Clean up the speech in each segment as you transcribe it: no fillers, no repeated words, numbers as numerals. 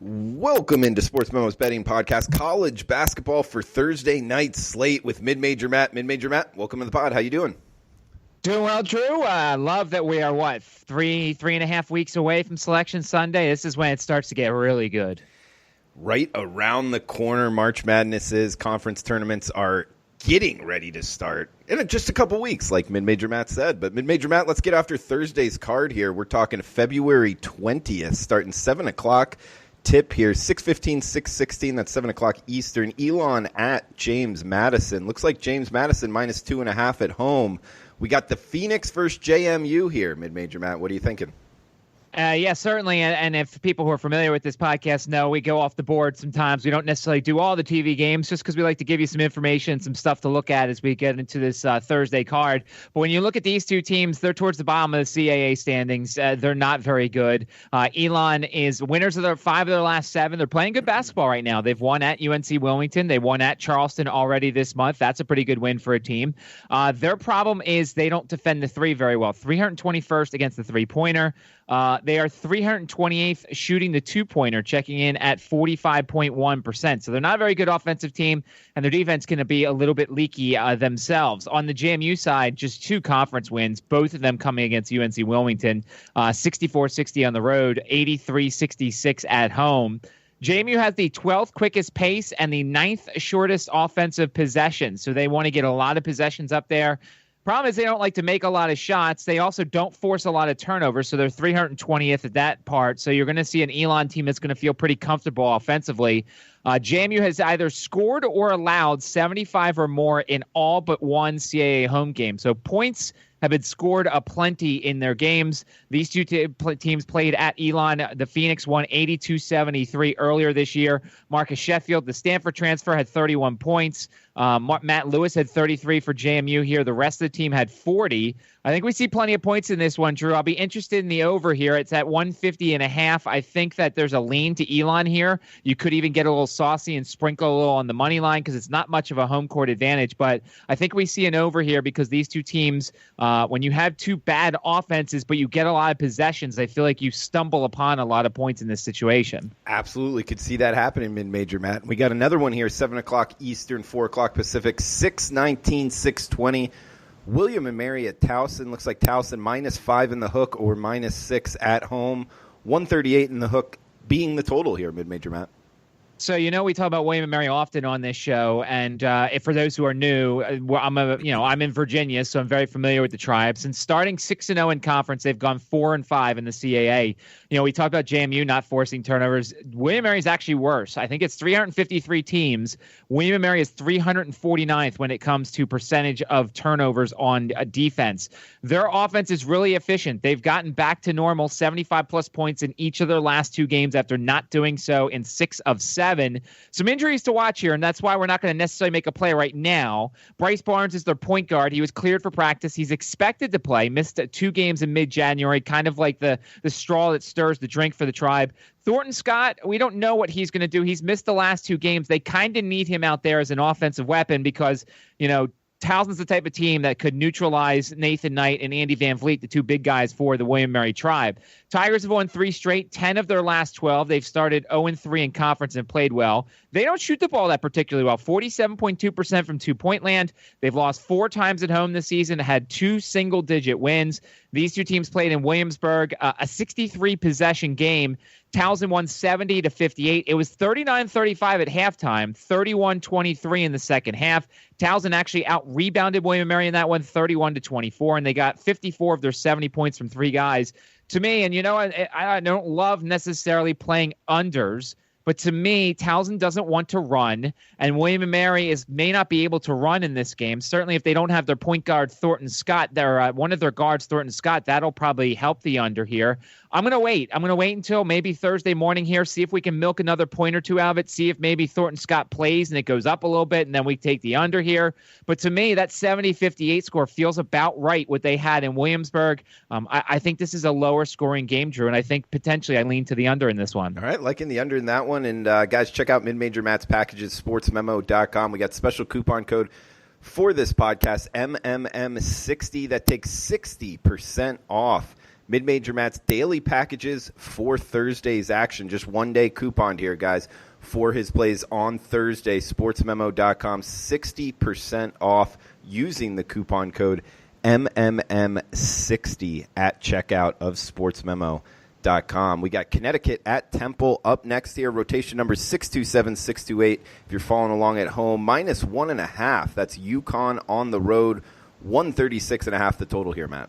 Welcome into Sports Memo's Betting Podcast, college basketball for Thursday night slate with Mid-Major Matt. Mid-Major Matt, welcome to the pod. How you doing? Doing well, Drew. Love that we are, three and a half weeks away from Selection Sunday. This is when it starts to get really good. Right around the corner, March Madness is. Conference tournaments are getting ready to start in just a couple weeks, like Mid-Major Matt said. But Mid-Major Matt, let's get after Thursday's card here. We're talking February 20th, starting 7 o'clock. Tip here, 6:15, 6:16, that's 7 o'clock Eastern. Elon at James Madison. Looks like James Madison minus 2.5 at home. We got the Phoenix versus JMU here, Mid-Major Matt. What are you thinking? Yeah, certainly. And if people who are familiar with this podcast know, we go off the board sometimes. We don't necessarily do all the TV games just because we like to give you some information, some stuff to look at as we get into this Thursday card. But when you look at these two teams, they're towards the bottom of the CAA standings. They're not very good. Elon is winners of their 5 of their last 7. They're playing good basketball right now. They've won at UNC Wilmington. They won at Charleston already this month. That's a pretty good win for a team. Their problem is they don't defend the three very well. 321st against the three-pointer. They are 328th shooting the two-pointer, checking in at 45.1%. So they're not a very good offensive team, and their defense can be a little bit leaky themselves. On the JMU side, just 2 conference wins, both of them coming against UNC Wilmington, 64-60 on the road, 83-66 at home. JMU has the 12th quickest pace and the 9th shortest offensive possession, so they want to get a lot of possessions up there. Problem is they don't like to make a lot of shots. They also don't force a lot of turnovers, so they're 320th at that part. So you're going to see an Elon team that's going to feel pretty comfortable offensively. JMU has either scored or allowed 75 or more in all but one CAA home game. So points have been scored aplenty in their games. These two teams played at Elon. The Phoenix won 82-73 earlier this year. Marcus Sheffield, the Stanford transfer, had 31 points. Matt Lewis had 33 for JMU here. The rest of the team had 40. I think we see plenty of points in this one, Drew. I'll be interested in the over here. It's at 150.5. I think that there's a lean to Elon here. You could even get a little saucy and sprinkle a little on the money line because it's not much of a home court advantage. But I think we see an over here because these two teams, when you have 2 bad offenses but you get a lot of possessions, I feel like you stumble upon a lot of points in this situation. Absolutely could see that happening, Mid-Major Matt. We got another one here, 7 o'clock Eastern, 4 o'clock Pacific, 6:19, 6:20. William and Mary at Towson. Looks like Towson minus 5 in the hook or minus 6 at home. 138 in the hook being the total here, Mid-Major Matt. So, we talk about William and Mary often on this show, and if for those who are new, I'm in Virginia, so I'm very familiar with the tribe. Since starting 6-0 in conference, they've gone 4-5 in the CAA. We talked about JMU not forcing turnovers. William and Mary is actually worse. I think it's 353 teams. William and Mary is 349th when it comes to percentage of turnovers on defense. Their offense is really efficient. They've gotten back to normal, 75-plus points in each of their last 2 games after not doing so in 6 of 7. Some injuries to watch here, and that's why we're not going to necessarily make a play right now. Bryce Barnes is their point guard. He was cleared for practice. He's expected to play. Missed 2 games in mid-January, kind of like the straw that stirs the drink for the tribe. Thornton Scott, we don't know what he's going to do. He's missed the last 2 games. They kind of need him out there as an offensive weapon because, Towson's the type of team that could neutralize Nathan Knight and Andy Van Vliet, the 2 big guys for the William Mary tribe. Tigers have won 3 straight, 10 of their last 12. They've started 0-3 in conference and played well. They don't shoot the ball that particularly well, 47.2% from two-point land. They've lost 4 times at home this season, had 2 single-digit wins. These 2 teams played in Williamsburg, a 63-possession game. Towson won 70-58. It was 39-35 at halftime, 31-23 in the second half. Towson actually out-rebounded William & Mary in that one, 31-24, and they got 54 of their 70 points from 3 guys. To me, and I don't love necessarily playing unders, but to me, Towson doesn't want to run, and William & Mary may not be able to run in this game. Certainly, if they don't have their point guard, Thornton Scott, one of their guards, Thornton Scott, that'll probably help the under here. I'm going to wait. I'm going to wait until maybe Thursday morning here, see if we can milk another point or 2 out of it, see if maybe Thornton Scott plays and it goes up a little bit, and then we take the under here. But to me, that 70-58 score feels about right what they had in Williamsburg. I think this is a lower scoring game, Drew, and I think potentially I lean to the under in this one. All right, liking the under in that one. And guys, check out Mid-Major Matt's packages, sportsmemo.com. We got special coupon code for this podcast, MMM60, that takes 60% off Mid-Major Matt's daily packages for Thursday's action. Just one-day coupon here, guys, for his plays on Thursday. SportsMemo.com, 60% off using the coupon code MMM60 at checkout of SportsMemo.com. We got Connecticut at Temple up next here. Rotation number 627, 628. If you're following along at home, -1.5. That's UConn on the road. 136.5 the total here, Matt.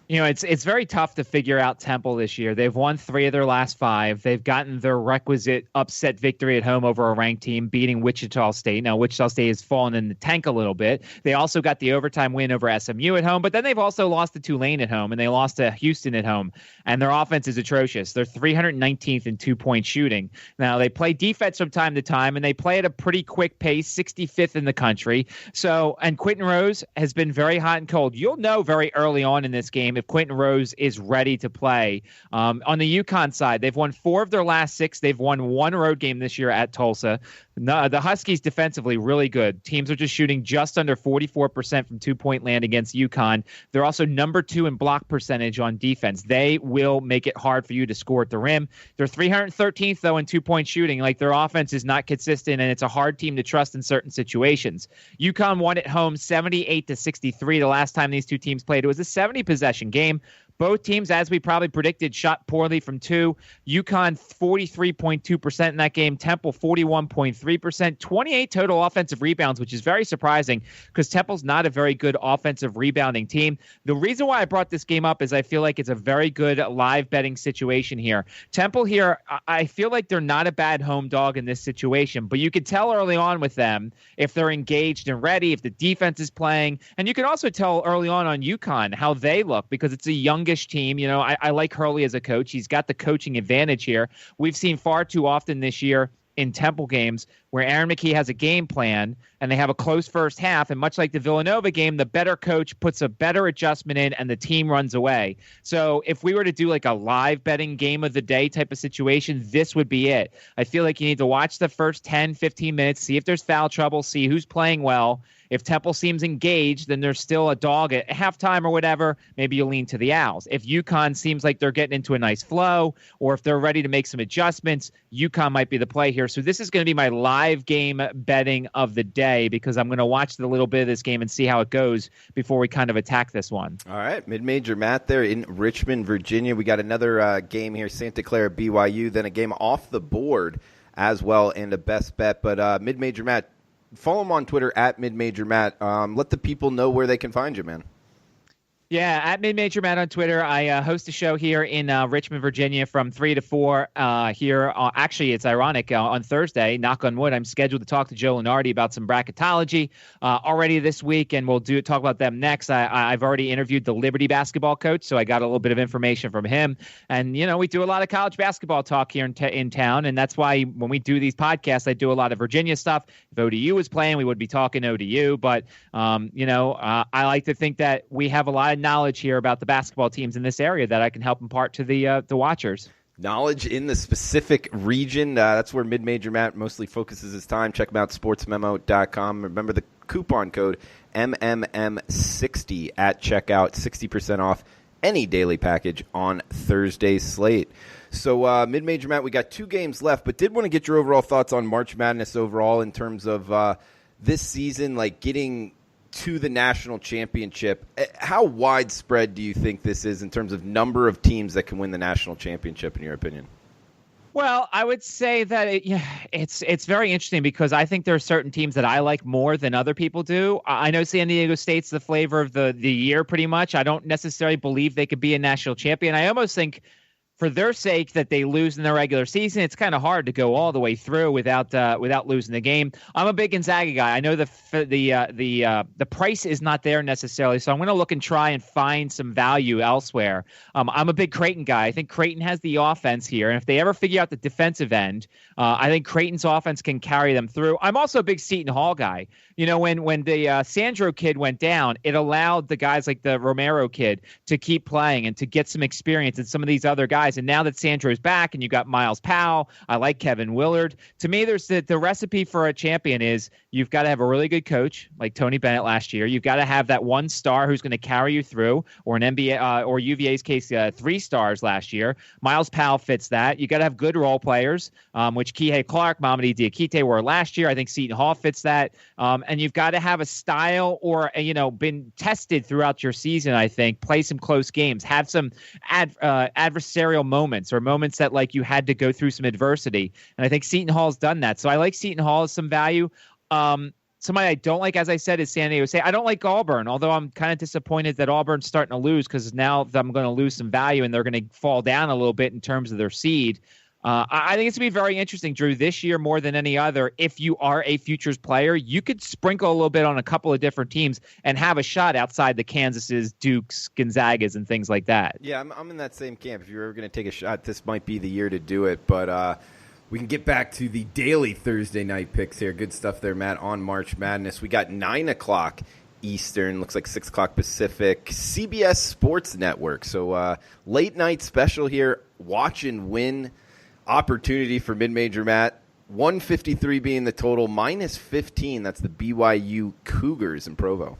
You know, it's very tough to figure out Temple this year. They've won 3 of their last 5. They've gotten their requisite upset victory at home over a ranked team, beating Wichita State. Now, Wichita State has fallen in the tank a little bit. They also got the overtime win over SMU at home, but then they've also lost to Tulane at home, and they lost to Houston at home. And their offense is atrocious. They're 319th in two-point shooting. Now, they play defense from time to time, and they play at a pretty quick pace, 65th in the country. So, and Quentin Rose has been very hot and cold. You'll know very early on in this game if Quentin Rose is ready to play. On the UConn side, they've won 4 of their last 6. They've won 1 road game this year at Tulsa. The Huskies defensively really good. Teams are just shooting just under 44% from two-point land against UConn. They're also number 2 in block percentage on defense. They will make it hard for you to score at the rim. They're 313th, though, in two-point shooting. Like, their offense is not consistent, and it's a hard team to trust in certain situations. UConn won at home 78-63 the last time these two teams played. It was a 70-possession game. Both teams, as we probably predicted, shot poorly from 2. UConn 43.2% in that game. Temple 41.3%. 28 total offensive rebounds, which is very surprising because Temple's not a very good offensive rebounding team. The reason why I brought this game up is I feel like it's a very good live betting situation here. Temple here, I feel like they're not a bad home dog in this situation, but you could tell early on with them if they're engaged and ready, if the defense is playing. And you can also tell early on UConn how they look because it's a youngish team. You know, I like Hurley as a coach. He's got the coaching advantage here. We've seen far too often this year in Temple games where Aaron McKee has a game plan and they have a close first half. And much like the Villanova game, the better coach puts a better adjustment in and the team runs away. So if we were to do like a live betting game of the day type of situation, this would be it. I feel like you need to watch the first 10, 15 minutes, see if there's foul trouble, see who's playing well. If Temple seems engaged, then there's still a dog at halftime or whatever. Maybe you lean to the Owls. If UConn seems like they're getting into a nice flow, or if they're ready to make some adjustments, UConn might be the play here. So this is going to be my live game betting of the day because I'm going to watch a little bit of this game and see how it goes before we kind of attack this one. All right, Mid-Major Matt there in Richmond, Virginia. We got another game here, Santa Clara, BYU, then a game off the board as well and a best bet. But Mid-Major Matt, follow him on Twitter at Mid-Major Matt. Let the people know where they can find you, man. Yeah, at Mid-Major Matt on Twitter. I host a show here in Richmond, Virginia from 3 to 4 here. Actually, it's ironic. On Thursday, knock on wood, I'm scheduled to talk to Joe Lenardi about some bracketology already this week, and we'll talk about them next. I've already interviewed the Liberty basketball coach, so I got a little bit of information from him. And, you know, we do a lot of college basketball talk here in town, and that's why when we do these podcasts, I do a lot of Virginia stuff. If ODU was playing, we would be talking ODU. But, I like to think that we have a lot of knowledge here about the basketball teams in this area that I can help impart to the watchers. Knowledge in the specific region. That's where Mid-Major Matt mostly focuses his time. Check him out, sportsmemo.com. Remember the coupon code MMM60 at checkout, 60% off any daily package on Thursday's slate. So, Mid-Major Matt, we got 2 games left, but did want to get your overall thoughts on March Madness overall in terms of this season, like getting to the national championship. How widespread do you think this is in terms of number of teams that can win the national championship, in your opinion? Well, I would say that it's very interesting because I think there are certain teams that I like more than other people do. I know San Diego State's the flavor of the year pretty much. I don't necessarily believe they could be a national champion. I almost think for their sake that they lose in the regular season, it's kind of hard to go all the way through without losing the game. I'm a big Gonzaga guy. I know the price is not there necessarily, so I'm going to look and try and find some value elsewhere. I'm a big Creighton guy. I think Creighton has the offense here, and if they ever figure out the defensive end, I think Creighton's offense can carry them through. I'm also a big Seton Hall guy. You know, when the Sandro kid went down, it allowed the guys like the Romero kid to keep playing and to get some experience, and some of these other guys guys. And now that Sandro's back and you got Miles Powell, I like Kevin Willard. To me, there's the recipe for a champion is you've got to have a really good coach like Tony Bennett last year. You've got to have that one star who's going to carry you through, or an NBA or UVA's case, 3 stars last year. Miles Powell fits that. You got to have good role players, which Kihei Clark, Mamadi Diakite were last year. I think Seton Hall fits that. And you've got to have a style or, been tested throughout your season, I think. Play some close games. Have some adversarial moments or moments that, like, you had to go through some adversity. And I think Seton Hall's done that. So I like Seton Hall as some value. Somebody I don't like, as I said, is San Diego State. I don't like Auburn, although I'm kind of disappointed that Auburn's starting to lose because now I'm going to lose some value and they're going to fall down a little bit in terms of their seed. I think it's going to be very interesting, Drew, this year more than any other. If you are a futures player, you could sprinkle a little bit on a couple of different teams and have a shot outside the Kansases, Dukes, Gonzagas, and things like that. Yeah, I'm in that same camp. If you're ever going to take a shot, this might be the year to do it. But we can get back to the daily Thursday night picks here. Good stuff there, Matt, on March Madness. We got 9 o'clock Eastern, looks like 6 o'clock Pacific, CBS Sports Network. So late night special here, watch and win opportunity for mid-major Matt. 153 being the total, minus 15. That's the BYU Cougars in Provo.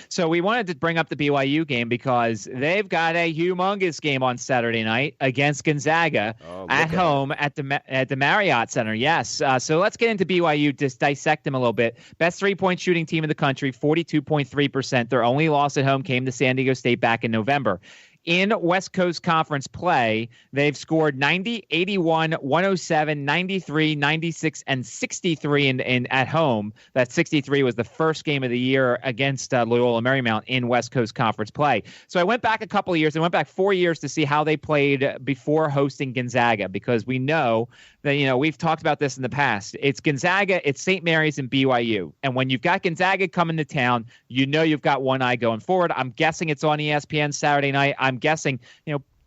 So we wanted to bring up the BYU game because they've got a humongous game on Saturday night against Gonzaga at home at the Marriott Center. Yes. So let's get into BYU, just dissect them a little bit. Best three-point shooting team in the country, 42.3%. Their only loss at home came to San Diego State back in November. In West Coast Conference play, they've scored 90, 81, 107, 93, 96, and 63 in at home. That 63 was the first game of the year against Loyola Marymount in West Coast Conference play. So I went back a couple of years. I went back 4 years to see how they played before hosting Gonzaga, because we know that, we've talked about this in the past. It's Gonzaga, it's St. Mary's, and BYU. And when you've got Gonzaga coming to town, you've got one eye going forward. I'm guessing it's on ESPN Saturday night. I'm guessing,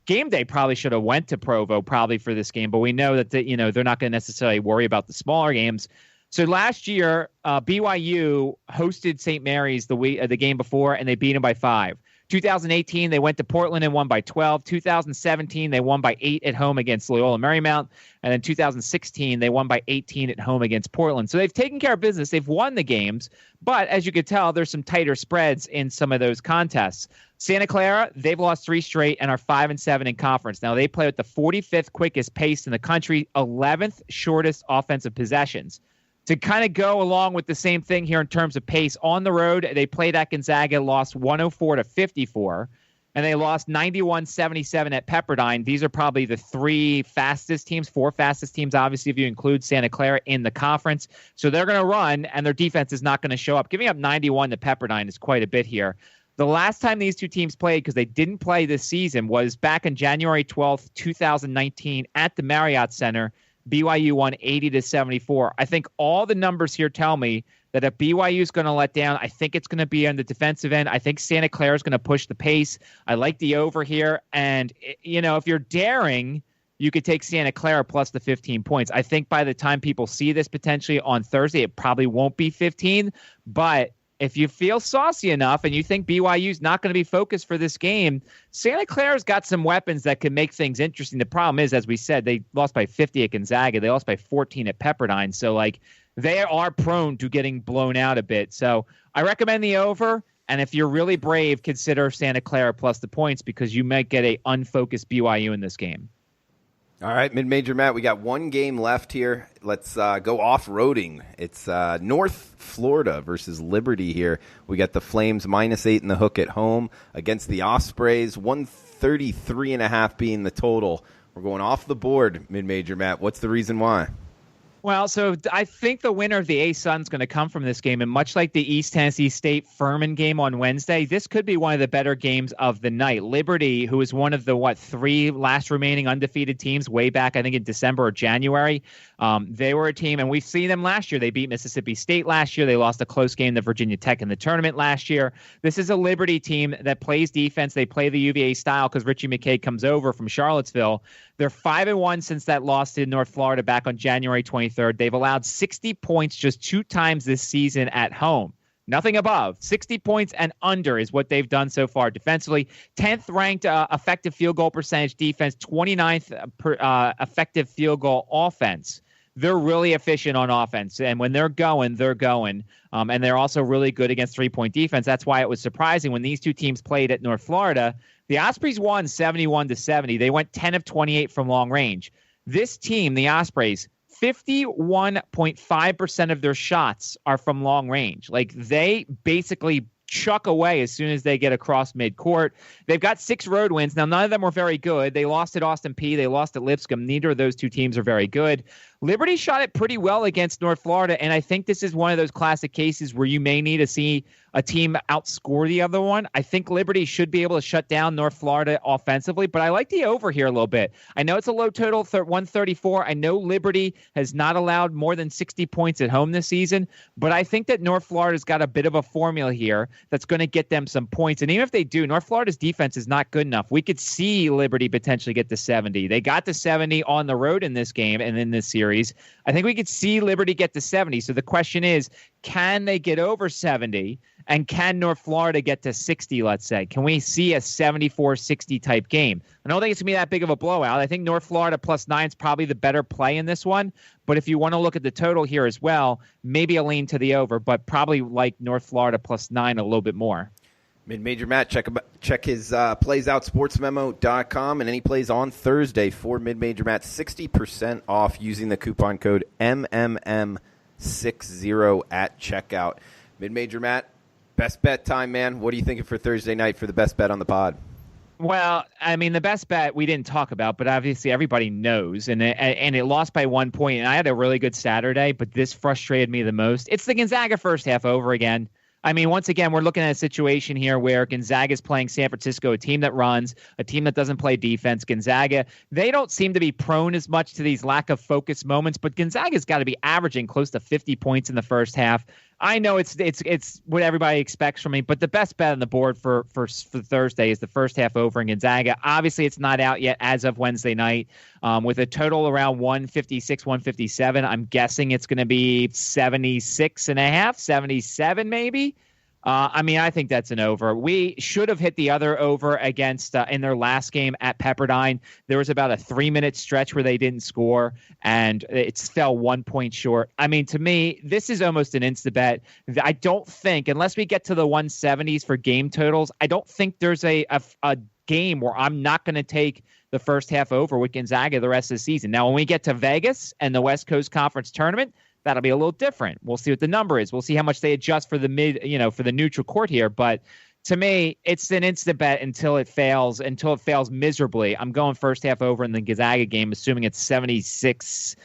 game day probably should have went to Provo probably for this game, but we know that they're not going to necessarily worry about the smaller games. So last year, BYU hosted St. Mary's the game before, and they beat them by 5. 2018, they went to Portland and won by 12. 2017, they won by 8 at home against Loyola Marymount. And then 2016, they won by 18 at home against Portland. So they've taken care of business. They've won the games. But as you could tell, there's some tighter spreads in some of those contests. Santa Clara, they've lost 3 straight and are 5-7 in conference. Now, they play with the 45th quickest pace in the country, 11th shortest offensive possessions. To kind of go along with the same thing here in terms of pace, on the road, they played at Gonzaga, lost 104-54, and they lost 91-77 at Pepperdine. These are probably the 4 fastest teams, obviously, if you include Santa Clara in the conference. So they're going to run, and their defense is not going to show up. Giving up 91 to Pepperdine is quite a bit here. The last time these two teams played, because they didn't play this season, was back on January 12th, 2019 at the Marriott Center. BYU won 80-74. I think all the numbers here tell me that if BYU is going to let down, I think it's going to be on the defensive end. I think Santa Clara is going to push the pace. I like the over here. And, if you're daring, you could take Santa Clara plus the 15 points. I think by the time people see this potentially on Thursday, it probably won't be 15. But if you feel saucy enough and you think BYU's not going to be focused for this game, Santa Clara's got some weapons that can make things interesting. The problem is, as we said, they lost by 50 at Gonzaga. They lost by 14 at Pepperdine. So, they are prone to getting blown out a bit. So I recommend the over. And if you're really brave, consider Santa Clara plus the points, because you might get a unfocused BYU in this game. All right, mid-major Matt, we got one game left here. Let's go off-roading. It's North Florida versus Liberty here. We got the Flames -8 in the hook at home against the Ospreys, 133.5 being the total. We're going off the board, mid-major Matt. What's the reason why? Well, so I think the winner of the A-Sun is going to come from this game. And much like the East Tennessee State Furman game on Wednesday, this could be one of the better games of the night. Liberty, who is one of the, 3 last remaining undefeated teams way back, I think in December or January, they were a team, and we've seen them last year. They beat Mississippi State last year. They lost a close game to Virginia Tech in the tournament last year. This is a Liberty team that plays defense. They play the UVA style because Richie McKay comes over from Charlottesville. They're 5-1 since that loss to North Florida back on January 23rd. They've allowed 60 points just 2 times this season at home. Nothing above. 60 points and under is what they've done so far defensively. 10th ranked effective field goal percentage defense, 29th effective field goal offense. They're really efficient on offense, and when they're going, they're going. And they're also really good against three-point defense. That's why it was surprising when these two teams played at North Florida. The Ospreys won 71-70. They went 10 of 28 from long range. This team, the Ospreys, 51.5% of their shots are from long range. Like, they basically chuck away as soon as they get across midcourt. They've got 6 road wins. Now, none of them were very good. They lost at Austin Peay. They lost at Lipscomb. Neither of those two teams are very good. Liberty shot it pretty well against North Florida, and I think this is one of those classic cases where you may need to see a team outscore the other one. I think Liberty should be able to shut down North Florida offensively, but I like the over here a little bit. I know it's a low total, 134. I know Liberty has not allowed more than 60 points at home this season, but I think that North Florida's got a bit of a formula here that's going to get them some points. And even if they do, North Florida's defense is not good enough. We could see Liberty potentially get to 70. They got to 70 on the road in this game and in this series. I think we could see Liberty get to 70. So the question is, can they get over 70? And can North Florida get to 60, let's say? Can we see a 74-60 type game? I don't think it's going to be that big of a blowout. I think North Florida +9 is probably the better play in this one. But if you want to look at the total here as well, maybe a lean to the over, but probably like North Florida +9 a little bit more. Mid-Major Matt, check his playsoutsportsmemo.com and any plays on Thursday for Mid-Major Matt, 60% off using the coupon code MMM60 at checkout. Mid-Major Matt, best bet time, man. What are you thinking for Thursday night for the best bet on the pod? Well, I mean, the best bet we didn't talk about, but obviously everybody knows, and it lost by 1 point, and I had a really good Saturday, but this frustrated me the most. It's the Gonzaga first half over again. I mean, once again, we're looking at a situation here where Gonzaga is playing San Francisco, a team that runs, a team that doesn't play defense. Gonzaga, they don't seem to be prone as much to these lack of focus moments, but Gonzaga's got to be averaging close to 50 points in the first half. I know it's what everybody expects from me, but the best bet on the board for Thursday is the first half over in Gonzaga. Obviously, it's not out yet as of Wednesday night. With a total around 156, 157, I'm guessing it's going to be 76.5, 77 maybe. I mean, I think that's an over. We should have hit the other over against in their last game at Pepperdine. There was about a 3-minute stretch where they didn't score, and it fell 1 point short. I mean, to me, this is almost an insta-bet. I don't think, unless we get to the 170s for game totals, I don't think there's a game where I'm not going to take the first half over with Gonzaga the rest of the season. Now, when we get to Vegas and the West Coast Conference Tournament, that'll be a little different. We'll see what the number is. We'll see how much they adjust for the for the neutral court here. But to me, it's an instant bet until it fails miserably. I'm going first half over in the Gonzaga game, assuming it's 76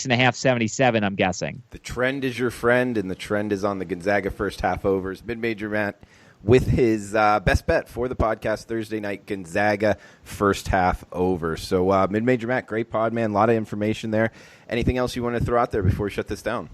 and a half, 77, I'm guessing. The trend is your friend, and the trend is on the Gonzaga first half overs. Mid-Major Matt with his best bet for the podcast Thursday night, Gonzaga first half over. So Mid-Major Matt, great pod, man. A lot of information there. Anything else you want to throw out there before we shut this down?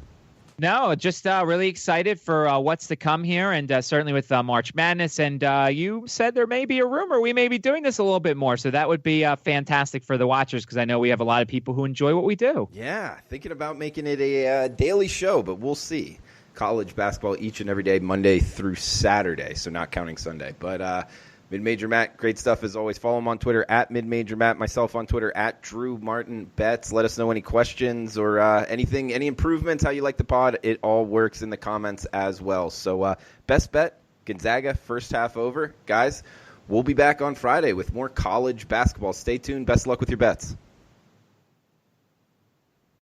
No, just really excited for what's to come here, and certainly with March Madness. And you said there may be a rumor we may be doing this a little bit more, so that would be fantastic for the watchers, because I know we have a lot of people who enjoy what we do. Yeah, thinking about making it a daily show, but we'll see. College basketball each and every day, Monday through Saturday, so not counting Sunday. But Mid-Major Matt, great stuff as always. Follow him on Twitter at Mid-Major Matt, myself on Twitter at Drew Martin Betts. Let us know any questions or anything, any improvements, how you like the pod. It all works in the comments as well. So best bet, Gonzaga, first half over. Guys, we'll be back on Friday with more college basketball. Stay tuned. Best of luck with your bets.